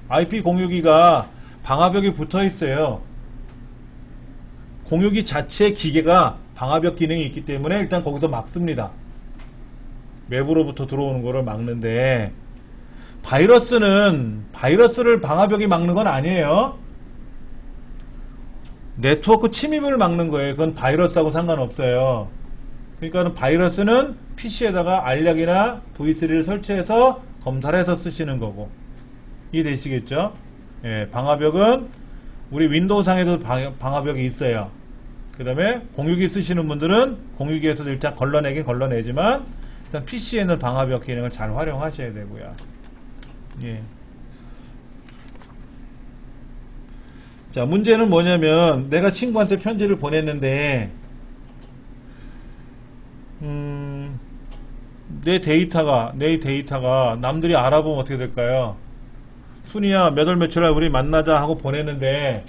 Speaker 1: IP 공유기가 방화벽이 붙어 있어요. 공유기 자체 기계가 방화벽 기능이 있기 때문에 일단 거기서 막습니다. 외부로부터 들어오는 거를 막는데, 바이러스를 방화벽이 막는 건 아니에요. 네트워크 침입을 막는 거예요. 그건 바이러스하고 상관없어요. 그러니까 바이러스는 PC에다가 알약이나 V3를 설치해서 검사를 해서 쓰시는 거고. 이해되시겠죠? 예, 방화벽은 우리 윈도우상에도 방화벽이 있어요. 그 다음에 공유기 쓰시는 분들은 공유기에서도 일단 걸러내긴 걸러내지만 일단 PC에는 방화벽 기능을 잘 활용하셔야 되고요. 예. 자, 문제는 뭐냐면 내가 친구한테 편지를 보냈는데 내 데이터가 남들이 알아보면 어떻게 될까요? 순이야, 몇 월 며칠 날 우리 만나자 하고 보냈는데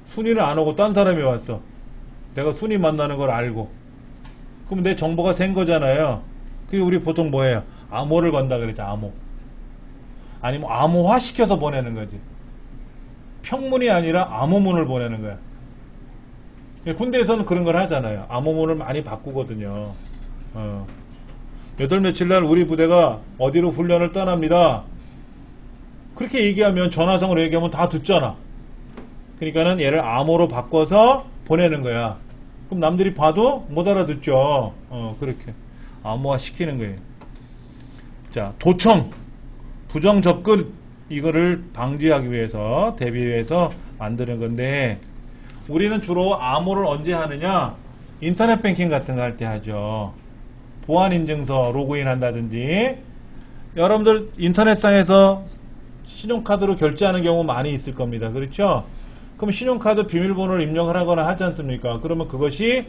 Speaker 1: 순이는 안 오고 딴 사람이 왔어. 내가 순이 만나는 걸 알고. 그럼 내 정보가 센 거잖아요. 그게 우리 보통 뭐예요? 암호를 건다 그랬죠. 암호. 아니면 암호화 시켜서 보내는 거지. 평문이 아니라 암호문을 보내는 거야. 군대에서는 그런 걸 하잖아요. 암호문을 많이 바꾸거든요. 몇 월 며칠 날 우리 부대가 어디로 훈련을 떠납니다. 그렇게 얘기하면 전화상으로 얘기하면 다 듣잖아. 그러니까는 얘를 암호로 바꿔서 보내는 거야. 그럼 남들이 봐도 못 알아듣죠. 그렇게 암호화 시키는 거예요. 자, 도청, 부정 접근, 이거를 방지하기 위해서, 대비해서 만드는 건데, 우리는 주로 암호를 언제 하느냐? 인터넷 뱅킹 같은 거 할 때 하죠. 보안 인증서 로그인 한다든지, 여러분들 인터넷상에서 신용카드로 결제하는 경우 많이 있을 겁니다. 그렇죠? 그럼 신용카드 비밀번호를 입력을 하거나 하지 않습니까? 그러면 그것이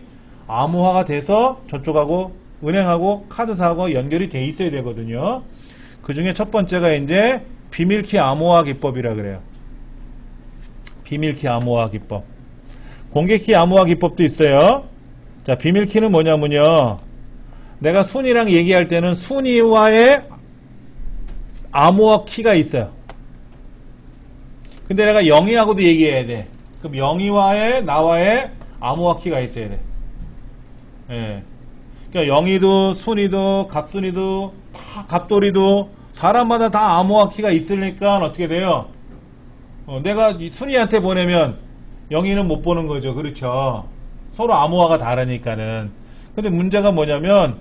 Speaker 1: 암호화가 돼서 저쪽하고 은행하고 카드사하고 연결이 돼 있어야 되거든요. 그 중에 첫 번째가 이제 비밀키 암호화 기법이라 그래요. 비밀키 암호화 기법. 공개키 암호화 기법도 있어요. 자, 비밀키는 뭐냐면요. 내가 순이랑 얘기할 때는 순이와의 암호화 키가 있어요. 근데 내가 영희하고도 얘기해야 돼. 그럼 영희와의 나와의 암호화 키가 있어야 돼. 예. 그러니까 영희도 순이도 갑순이도 다 갑돌이도 사람마다 다 암호화 키가 있으니까 어떻게 돼요? 내가 순이한테 보내면 영희는 못 보는 거죠. 그렇죠? 서로 암호화가 다르니까는. 근데 문제가 뭐냐면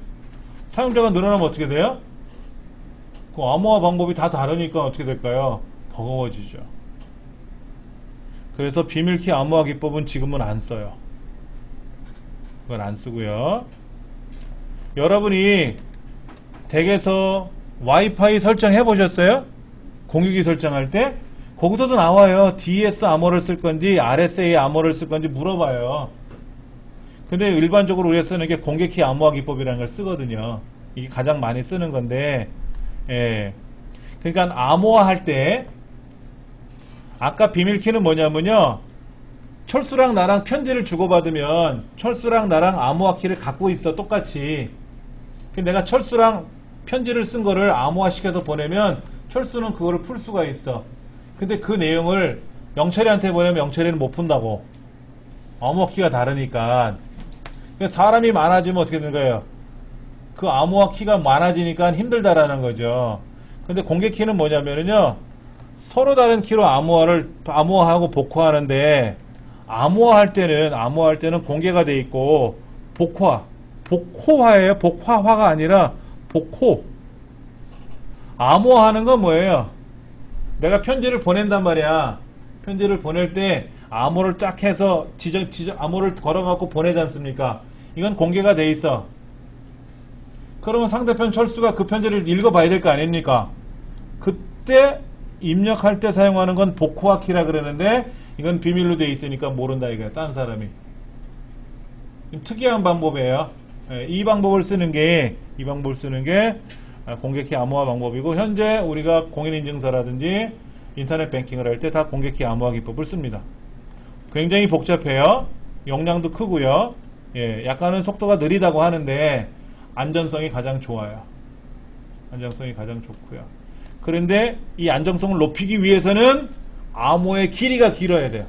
Speaker 1: 사용자가 늘어나면 어떻게 돼요? 그 암호화 방법이 다 다르니까 어떻게 될까요? 버거워지죠. 그래서 비밀키 암호화 기법은 지금은 안 써요. 그건 안 쓰고요. 여러분이 댁에서 와이파이 설정해 보셨어요? 공유기 설정할 때? 거기서도 나와요. DS 암호를 쓸 건지 RSA 암호를 쓸 건지 물어봐요. 근데 일반적으로 우리가 쓰는 게 공개키 암호화 기법이라는 걸 쓰거든요. 이게 가장 많이 쓰는 건데, 예. 그러니까 암호화 할 때 아까 비밀키는 뭐냐면요. 철수랑 나랑 편지를 주고받으면 철수랑 나랑 암호화 키를 갖고 있어. 똑같이. 내가 철수랑 편지를 쓴 거를 암호화 시켜서 보내면 철수는 그거를 풀 수가 있어. 근데 그 내용을 영철이한테 보내면 영철이는 못 푼다고. 암호화 키가 다르니까. 사람이 많아지면 어떻게 되는 거예요? 그 암호화 키가 많아지니까 힘들다라는 거죠. 근데 공개 키는 뭐냐면요. 서로 다른 키로 암호화하고 복호하는데, 암호화할 때는 공개가 돼 있고, 복호화예요. 복화화가 아니라 복호. 암호화하는 건 뭐예요? 내가 편지를 보낸단 말이야. 편지를 보낼 때 암호를 쫙 해서 암호를 걸어갖고 보내지 않습니까? 이건 공개가 돼 있어. 그러면 상대편 철수가 그 편지를 읽어봐야 될 거 아닙니까? 그때 입력할 때 사용하는 건 복호화 키라 그러는데 이건 비밀로 돼 있으니까 모른다 이거야. 딴 사람이. 특이한 방법이에요. 이 방법을 쓰는 게 공개키 암호화 방법이고, 현재 우리가 공인인증서라든지 인터넷 뱅킹을 할 때 다 공개키 암호화 기법을 씁니다. 굉장히 복잡해요. 용량도 크고요. 예, 약간은 속도가 느리다고 하는데 안전성이 가장 좋아요. 안정성이 가장 좋고요. 그런데 이 안정성을 높이기 위해서는 암호의 길이가 길어야 돼요.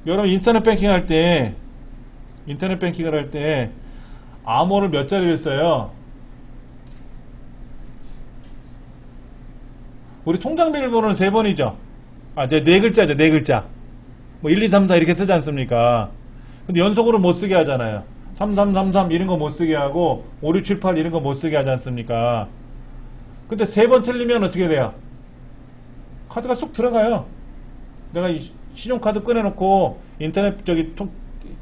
Speaker 1: 여러분 인터넷 뱅킹 할 때 암호를 몇 자리를 써요? 우리 통장 비밀번호는 3번이죠. 이제 4글자죠. 4글자. 뭐 1, 2, 3, 4 이렇게 쓰지 않습니까? 근데 연속으로 못 쓰게 하잖아요. 3333 이런 거 못 쓰게 하고 5678 이런 거 못 쓰게 하지 않습니까? 근데 3번 틀리면 어떻게 돼요? 카드가 쑥 들어가요. 내가 이 신용카드 꺼내놓고 인터넷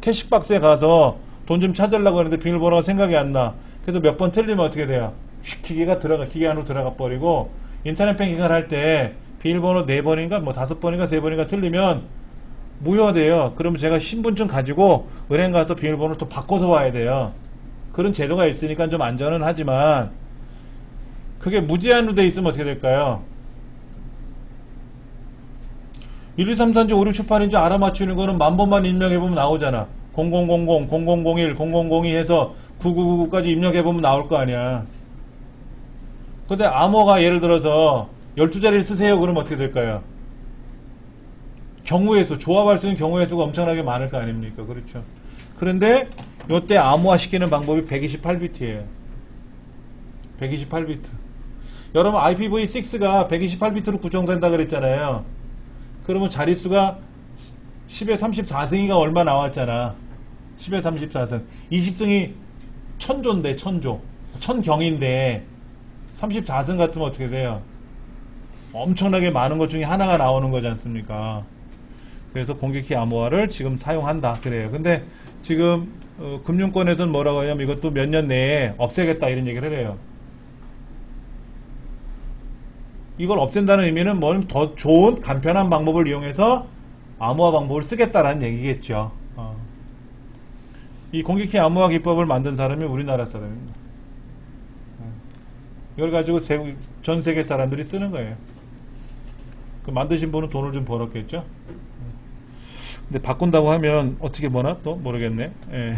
Speaker 1: 캐시박스에 가서 돈 좀 찾으려고 하는데 비밀번호가 생각이 안 나. 그래서 몇 번 틀리면 어떻게 돼요? 기계 안으로 들어가 버리고 인터넷 뱅킹을 할 때 비밀번호 4번인가 뭐 5번인가 3번인가 틀리면 무효돼요. 그러면 제가 신분증 가지고 은행 가서 비밀번호를 또 바꿔서 와야 돼요. 그런 제도가 있으니까 좀 안전은 하지만 그게 무제한으로 돼 있으면 어떻게 될까요? 1, 2, 3, 4인지 5, 6, 7, 8인지 알아맞추는 거는 10,000번만 입력해보면 나오잖아. 0000, 0001, 0002 해서 9999까지 입력해보면 나올 거 아니야. 근데 암호가 예를 들어서 12자리를 쓰세요. 그러면 어떻게 될까요? 경우의 수, 조합할 수 있는 경우의 수가 엄청나게 많을 거 아닙니까? 그렇죠. 그런데 요때 암호화 시키는 방법이 128비트예요. 128비트. 여러분 IPv6가 128비트로 구성된다 그랬잖아요. 그러면 자릿수가 10의 34승이가 얼마 나왔잖아. 10의 34승. 20승이 1000조인데 1000조. 1000경인데 34승 같으면 어떻게 돼요? 엄청나게 많은 것 중에 하나가 나오는 거지 않습니까? 그래서 공개키 암호화를 지금 사용한다 그래요. 근데 지금 금융권에서는 뭐라고 하냐면 이것도 몇 년 내에 없애겠다 이런 얘기를 해요. 이걸 없앤다는 의미는 뭐 더 좋은 간편한 방법을 이용해서 암호화 방법을 쓰겠다라는 얘기겠죠. 이 공개키 암호화 기법을 만든 사람이 우리나라 사람입니다. 이걸 가지고 전 세계 사람들이 쓰는 거예요. 그 만드신 분은 돈을 좀 벌었겠죠. 근데 바꾼다고 하면 어떻게 보나 또 모르겠네. 예.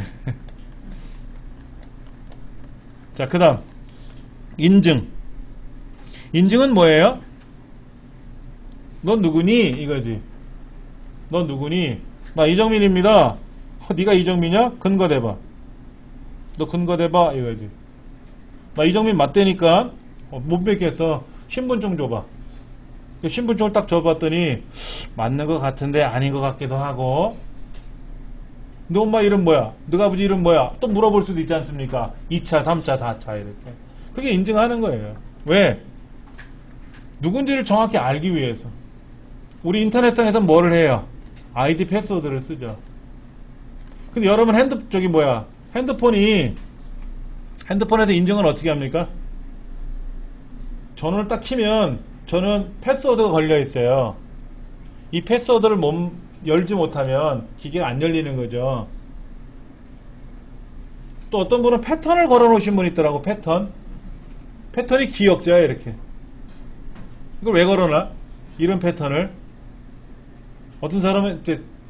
Speaker 1: 자, 그 다음 인증. 인증은 뭐예요? 넌 누구니? 이거지. 넌 누구니? 나 이정민입니다. 네가 이정민이야? 근거 대봐. 너 근거 대봐. 이거지. 나 이정민 맞대니까 못 뵙겠어. 신분증 줘봐. 신분증을 딱 줘봤더니 맞는 것 같은데 아닌 것 같기도 하고. 너 엄마 이름 뭐야? 너 아버지 이름 뭐야? 또 물어볼 수도 있지 않습니까? 2차, 3차, 4차 이렇게. 그게 인증하는 거예요. 왜? 누군지를 정확히 알기 위해서. 우리 인터넷상에서 뭐를 해요? 아이디 패스워드를 쓰죠. 근데 여러분 핸드폰에서 인증을 어떻게 합니까? 전원을 딱 키면 저는 패스워드가 걸려 있어요. 이 패스워드를 열지 못하면 기계가 안 열리는 거죠. 또 어떤 분은 패턴을 걸어 놓으신 분이 있더라고. 패턴이 기억자야 이렇게. 이걸 왜 걸어놔? 이런 패턴을. 어떤 사람은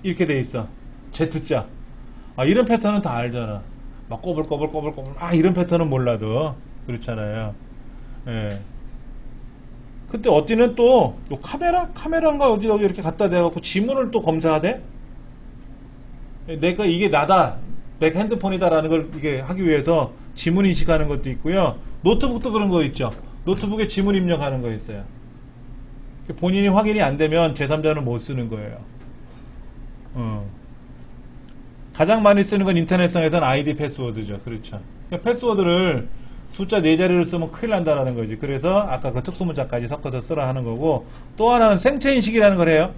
Speaker 1: 이렇게 돼 있어. Z자. 이런 패턴은 다 알잖아. 막 꼬불꼬불. 이런 패턴은 몰라도. 그렇잖아요. 예. 그때 어디는 또 카메라인가 어디 이렇게 갖다 대갖고 지문을 또 검사하대? 내가 이게 나다. 내 핸드폰이다라는 걸 이게 하기 위해서 지문 인식하는 것도 있고요. 노트북도 그런 거 있죠. 노트북에 지문 입력하는 거 있어요. 본인이 확인이 안 되면 제3자는 못 쓰는 거예요. 가장 많이 쓰는 건 인터넷상에서는 아이디 패스워드죠. 그렇죠. 그러니까 패스워드를 숫자 4자리를 쓰면 큰일 난다라는 거지. 그래서 아까 그 특수문자까지 섞어서 쓰라 하는 거고, 또 하나는 생체인식이라는 걸 해요.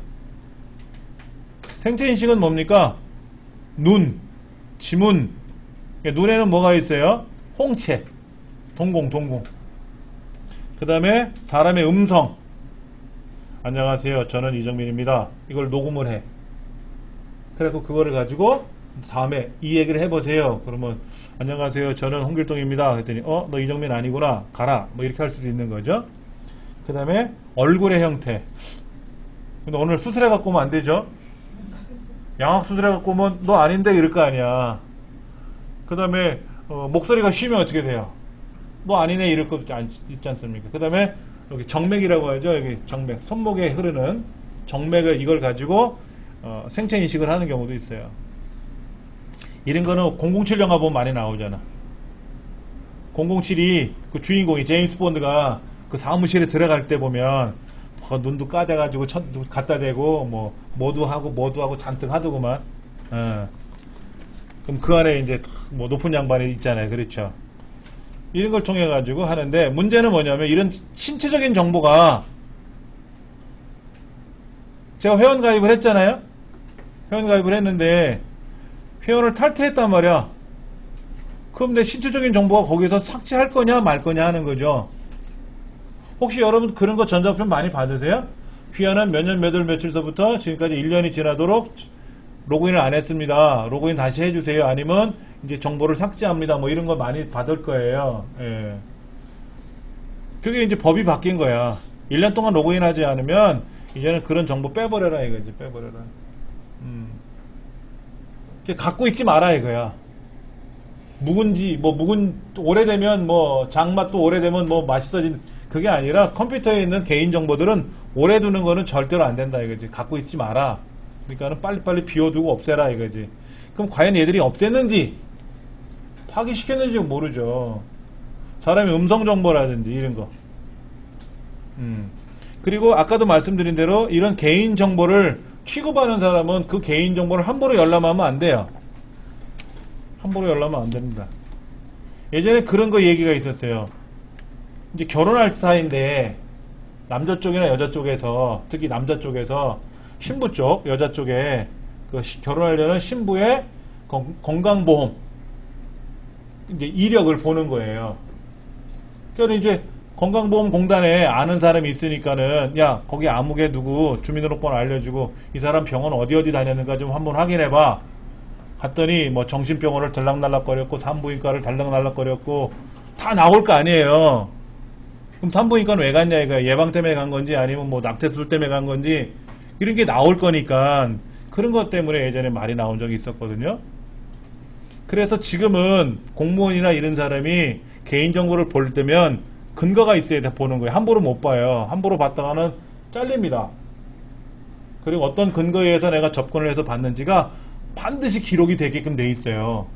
Speaker 1: 생체인식은 뭡니까? 눈, 지문. 눈에는 뭐가 있어요? 홍채, 동공. 그 다음에 사람의 음성. 안녕하세요. 저는 이정민입니다. 이걸 녹음을 해. 그래갖고 그거를 가지고 다음에 이 얘기를 해보세요. 그러면 안녕하세요. 저는 홍길동입니다. 그랬더니 너 이정민 아니구나. 가라. 뭐 이렇게 할 수도 있는 거죠. 그 다음에 얼굴의 형태. 근데 오늘 수술해갖고 오면 안 되죠. 양악수술해갖고 오면 너 아닌데 이럴 거 아니야. 그 다음에 목소리가 쉬면 어떻게 돼요? 너 아니네 이럴 것도 있지 않습니까? 그 다음에 여기 정맥이라고 하죠. 여기 정맥, 손목에 흐르는 정맥을 이걸 가지고 생체 인식을 하는 경우도 있어요. 이런 거는 007 영화 보면 많이 나오잖아. 007이 그 주인공이 제임스 본드가 그 사무실에 들어갈 때 보면 눈도 까대가지고 갖다 대고 뭐 뭐도 하고 잔뜩 하더구만. 그럼 그 안에 이제 뭐 높은 양반이 있잖아요. 그렇죠. 이런 걸 통해 가지고 하는데 문제는 뭐냐면 이런 신체적인 정보가 제가 회원 가입을 했잖아요. 회원 가입을 했는데 회원을 탈퇴했단 말이야. 그럼 내 신체적인 정보가 거기서 삭제할 거냐 말 거냐 하는 거죠. 혹시 여러분 그런 거 전자표 많이 받으세요? 회원은 몇 년 몇 월 며칠서부터 지금까지 1년이 지나도록 로그인을 안 했습니다. 로그인 다시 해주세요. 아니면 이제 정보를 삭제합니다. 뭐 이런 거 많이 받을 거예요. 예. 그게 이제 법이 바뀐 거야. 1년 동안 로그인하지 않으면 이제는 그런 정보 빼버려라 이거지. 빼버려라. 갖고 있지 마라 이거야. 묵은지 오래되면 뭐 장맛도 오래되면 뭐 맛있어진 그게 아니라 컴퓨터에 있는 개인 정보들은 오래 두는 거는 절대로 안 된다 이거지. 갖고 있지 마라. 그러니까는 빨리빨리 비워두고 없애라 이거지. 그럼 과연 얘들이 없앴는지 파기시켰는지 모르죠. 사람의 음성 정보라든지 이런 거. 그리고 아까도 말씀드린 대로 이런 개인 정보를 취급하는 사람은 그 개인 정보를 함부로 열람하면 안 돼요. 함부로 열람하면 안 됩니다. 예전에 그런 거 얘기가 있었어요. 이제 결혼할 사이인데 남자 쪽이나 여자 쪽에서 특히 남자 쪽에서 신부 쪽, 여자 쪽에 그 결혼하려는 신부의 건강보험 이제 이력을 보는 거예요. 그러니까 이제 건강보험공단에 아는 사람이 있으니까는 야 거기 아무개 누구 주민등록번호 알려주고 이 사람 병원 어디 다녔는가 좀 한번 확인해봐. 갔더니 뭐 정신병원을 들락날락거렸고 산부인과를 달락날락거렸고 다 나올 거 아니에요. 그럼 산부인과는 왜 갔냐 이거야. 예방 때문에 간 건지 아니면 뭐 낙태수술 때문에 간 건지 이런 게 나올 거니까 그런 것 때문에 예전에 말이 나온 적이 있었거든요. 그래서 지금은 공무원이나 이런 사람이 개인정보를 볼 때면 근거가 있어야 돼 보는 거예요. 함부로 못 봐요. 함부로 봤다가는 잘립니다. 그리고 어떤 근거에 의해서 내가 접근을 해서 봤는지가 반드시 기록이 되게끔 돼 있어요.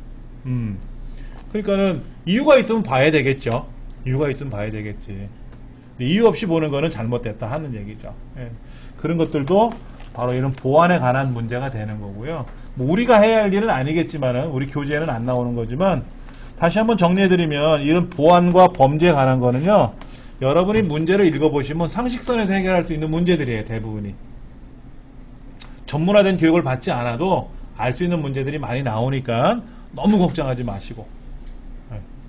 Speaker 1: 그러니까는 이유가 있으면 봐야 되겠죠. 이유가 있으면 봐야 되겠지. 근데 이유 없이 보는 거는 잘못됐다 하는 얘기죠. 예. 그런 것들도 바로 이런 보안에 관한 문제가 되는 거고요. 뭐 우리가 해야 할 일은 아니겠지만은 우리 교재에는 안 나오는 거지만 다시 한번 정리해드리면 이런 보안과 범죄에 관한 거는요. 여러분이 문제를 읽어보시면 상식선에서 해결할 수 있는 문제들이에요. 대부분이. 전문화된 교육을 받지 않아도 알 수 있는 문제들이 많이 나오니까 너무 걱정하지 마시고.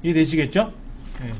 Speaker 1: 이해되시겠죠? 네.